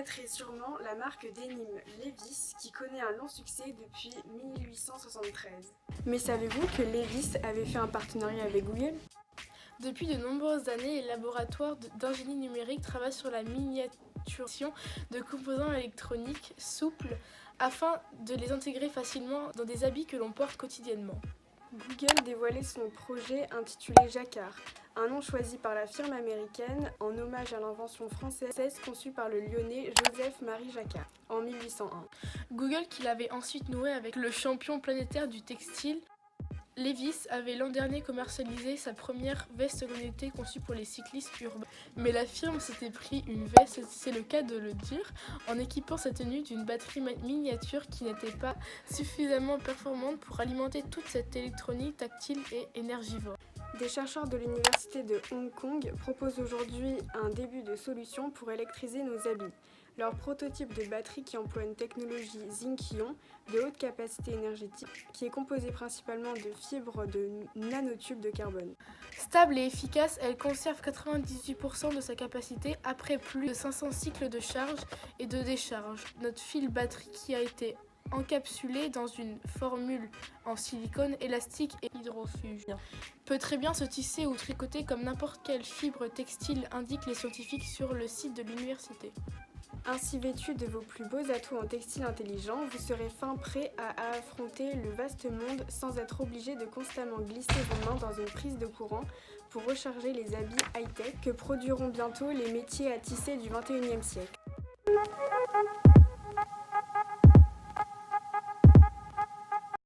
connaîtrez sûrement la marque denim Levi's qui connaît un long succès depuis 1873. Mais savez-vous que Levi's avait fait un partenariat avec Google ? Depuis de nombreuses années, les laboratoires d'ingénierie numérique travaillent sur la miniaturisation de composants électroniques souples afin de les intégrer facilement dans des habits que l'on porte quotidiennement. Google dévoilait son projet intitulé Jacquard, un nom choisi par la firme américaine en hommage à l'invention française conçue par le Lyonnais Joseph-Marie Jacquard en 1801. Google, qui l'avait ensuite noué avec le champion planétaire du textile, Levi's avait l'an dernier commercialisé sa première veste connectée conçue pour les cyclistes urbains. Mais la firme s'était pris une veste, c'est le cas de le dire, en équipant sa tenue d'une batterie miniature qui n'était pas suffisamment performante pour alimenter toute cette électronique tactile et énergivore. Des chercheurs de l'université de Hong Kong proposent aujourd'hui un début de solution pour électriser nos habits. Leur prototype de batterie qui emploie une technologie zinc-ion de haute capacité énergétique qui est composée principalement de fibres de nanotubes de carbone. Stable et efficace, elle conserve 98% de sa capacité après plus de 500 cycles de charge et de décharge. Notre fil batterie qui a été encapsulé dans une formule en silicone élastique et hydrofuge peut très bien se tisser ou tricoter comme n'importe quelle fibre textile, indiquent les scientifiques sur le site de l'université. Ainsi vêtu de vos plus beaux atouts en textile intelligent, vous serez fin prêt à affronter le vaste monde sans être obligé de constamment glisser vos mains dans une prise de courant pour recharger les habits high-tech que produiront bientôt les métiers à tisser du XXIe siècle.